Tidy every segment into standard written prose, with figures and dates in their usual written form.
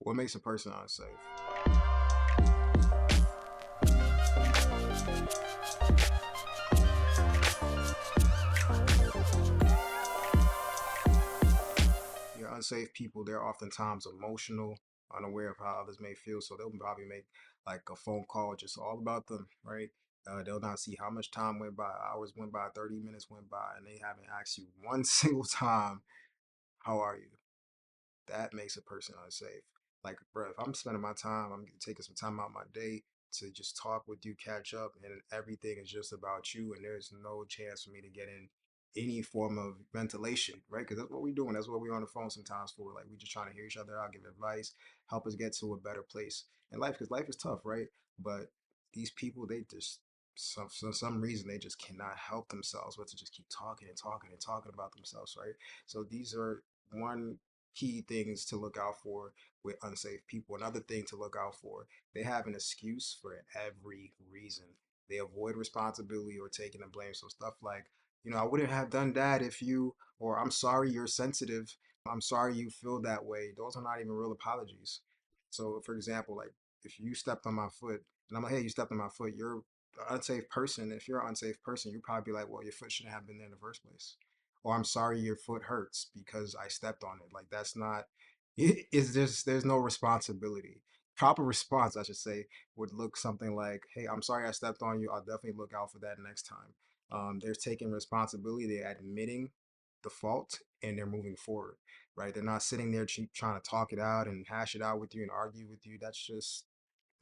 What makes a person unsafe? Yeah, unsafe people, they're oftentimes emotional, unaware of how others may feel, so they'll probably make like a phone call just all about them, right? They'll not see how much time went by, hours went by, 30 minutes went by, and they haven't asked you one single time, how are you? That makes a person unsafe. Like, bro, if I'm spending my time, I'm taking some time out my day to just talk with you, catch up, and everything is just about you, and there's no chance for me to get in any form of ventilation, right? Because that's what we're doing. That's what we're on the phone sometimes for. Like, we just trying to hear each other out, give advice, help us get to a better place in life, because life is tough, right? But these people, they just, for some reason, they just cannot help themselves but to just keep talking and talking and talking about themselves, right? So these are one key things to look out for with unsafe people. Another thing to look out for, they have an excuse for every reason. They avoid responsibility or taking the blame. So stuff like, I wouldn't have done that if you, or I'm sorry you're sensitive. I'm sorry you feel that way. Those are not even real apologies. So, for example, like if you stepped on my foot and I'm like, hey, you stepped on my foot, you're an unsafe person. If you're an unsafe person, you'd probably be like, well, your foot shouldn't have been there in the first place, or I'm sorry your foot hurts because I stepped on it. Like that's not it's just there's no responsibility. Proper response, I should say, would look something like, "Hey, I'm sorry I stepped on you. I'll definitely look out for that next time." They're taking responsibility. They're admitting the fault and they're moving forward, right? They're not sitting there trying to talk it out and hash it out with you and argue with you. That's just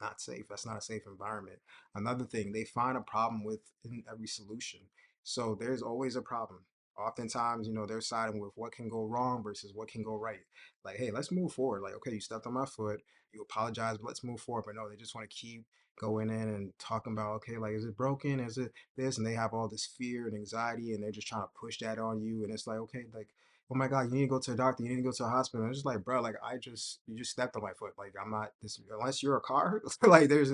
not safe. That's not a safe environment. Another thing, they find a problem with in every solution. So there's always a problem. Oftentimes, they're siding with what can go wrong versus what can go right. Like, hey, let's move forward. Like, okay, you stepped on my foot, you apologize, but let's move forward. But no, they just want to keep going in and talking about, okay, like, is it broken? Is it this? And they have all this fear and anxiety, and they're just trying to push that on you. And it's like, okay, like, oh my God, you need to go to a doctor, you need to go to a hospital. And it's just like, bro, like you just stepped on my foot. Like I'm not this unless you're a car, like there's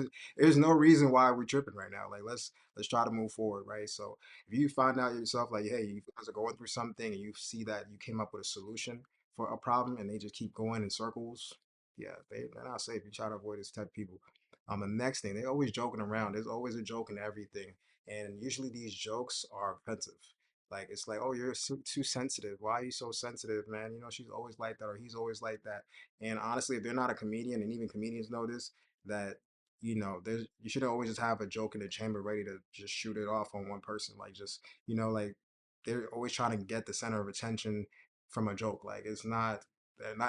no reason why we're tripping right now. Like let's try to move forward, right? So if you find out yourself like, hey, you guys are going through something and you see that you came up with a solution for a problem and they just keep going in circles, yeah, they're not safe. You try to avoid this type of people. The next thing, they're always joking around. There's always a joke in everything. And usually these jokes are offensive. Like it's like, oh, you're too sensitive. Why are you so sensitive, man? She's always like that, or he's always like that. And honestly, if they're not a comedian, and even comedians know this, that there's you should always just have a joke in the chamber ready to just shoot it off on one person. Like just like they're always trying to get the center of attention from a joke. Like it's not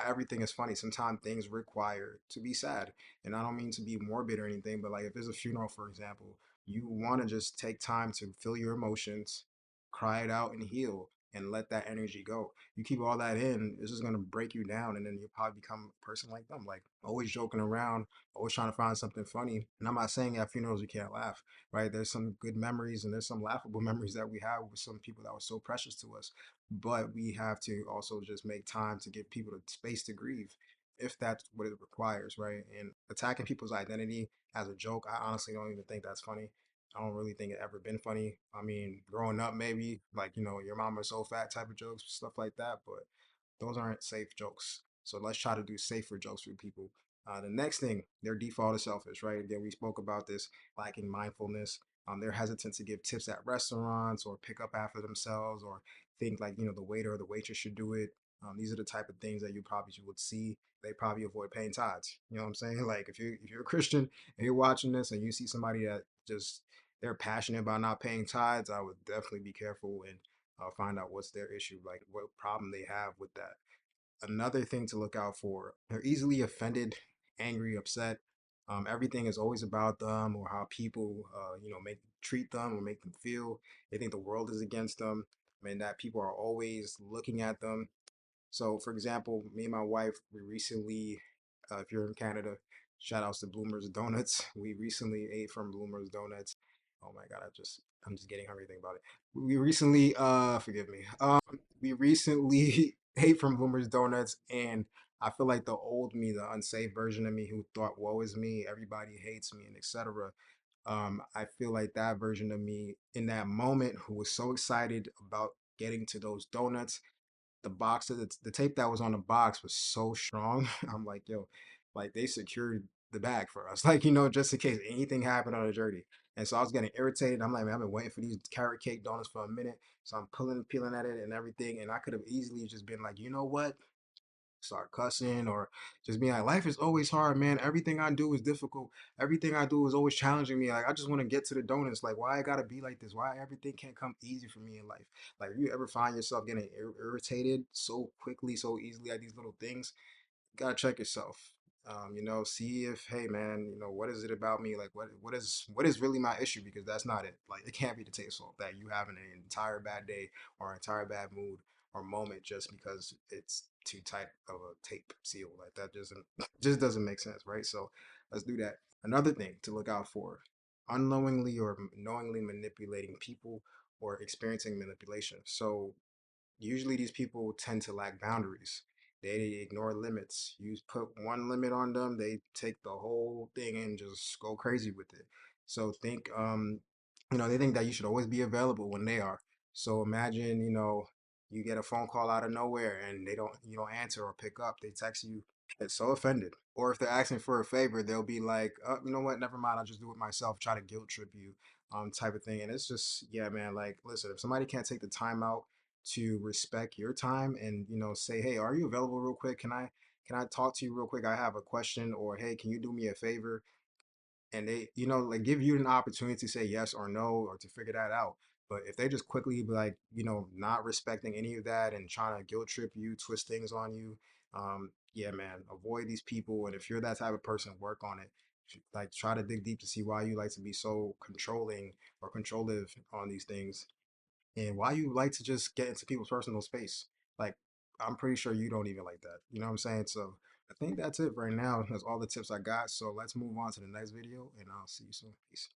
everything is funny. Sometimes things require to be sad, and I don't mean to be morbid or anything, but like if there's a funeral, for example, you want to just take time to feel your emotions, cry it out and heal and let that energy go. You keep all that in, it's just gonna break you down and then you'll probably become a person like them. Like always joking around, always trying to find something funny. And I'm not saying at funerals you can't laugh, right? There's some good memories and there's some laughable memories that we have with some people that were so precious to us. But we have to also just make time to give people the space to grieve if that's what it requires, right? And attacking people's identity as a joke, I honestly don't even think that's funny. I don't really think it ever been funny. I mean, growing up, maybe like your mom is so fat type of jokes, stuff like that. But those aren't safe jokes. So let's try to do safer jokes for people. The next thing, their default is selfish, right? Again, we spoke about this, lacking mindfulness. They're hesitant to give tips at restaurants or pick up after themselves or think like the waiter or the waitress should do it. These are the type of things that you probably would see. They probably avoid paying tithes. You know what I'm saying? Like if you're a Christian and you're watching this and you see somebody that just they're passionate about not paying tithes, I would definitely be careful and find out what's their issue, like what problem they have with that. Another thing to look out for, they're easily offended, angry, upset. Everything is always about them or how people, make treat them or make them feel. They think the world is against them. I mean, that people are always looking at them. So, for example, me and my wife, we recently, if you're in Canada, shout outs to Bloomer's Donuts. We recently ate from Bloomer's Donuts. Oh my God, I'm just getting hungry thinking about it. We recently, forgive me. We recently ate from Bloomer's Donuts, and I feel like the old me, the unsafe version of me, who thought woe is me, everybody hates me, and etc. I feel like that version of me in that moment, who was so excited about getting to those donuts, the box of the tape that was on the box was so strong. I'm like, yo, like they secured the bag for us, like, just in case anything happened on the journey. And so I was getting irritated. I'm like, man, I've been waiting for these carrot cake donuts for a minute. So I'm peeling at it and everything. And I could have easily just been like, you know what? Start cussing or just being like, life is always hard, man. Everything I do is difficult. Everything I do is always challenging me. Like, I just want to get to the donuts. Like, why I gotta be like this? Why everything can't come easy for me in life? Like, if you ever find yourself getting irritated so quickly, so easily at these little things, gotta check yourself. See if, hey man, what is it about me? Like what is really my issue? Because that's not it. Like it can't be the taste fault that you having an entire bad day or entire bad mood or moment just because it's too tight of a tape seal. Like that doesn't just doesn't make sense, right? So let's do that. Another thing to look out for: unknowingly or knowingly manipulating people or experiencing manipulation. So usually these people tend to lack boundaries. They ignore limits. You put one limit on them, they take the whole thing and just go crazy with it. So think, they think that you should always be available when they are. So imagine, you get a phone call out of nowhere and you don't answer or pick up. They text you. It's so offended. Or if they're asking for a favor, they'll be like, you know what, never mind, I'll just do it myself, try to guilt trip you, type of thing. And it's just, yeah, man, like, listen, if somebody can't take the time out to respect your time and say, hey, are you available real quick, can I talk to you real quick, I have a question, or hey, can you do me a favor, and they like give you an opportunity to say yes or no or to figure that out. But if they just quickly be like, not respecting any of that and trying to guilt trip you, twist things on you, yeah, man, avoid these people. And if you're that type of person, work on it. Like try to dig deep to see why you like to be so controlling or controlling on these things, and why you like to just get into people's personal space. Like, I'm pretty sure you don't even like that. You know what I'm saying? So I think that's it right now. That's all the tips I got. So let's move on to the next video, and I'll see you soon. Peace.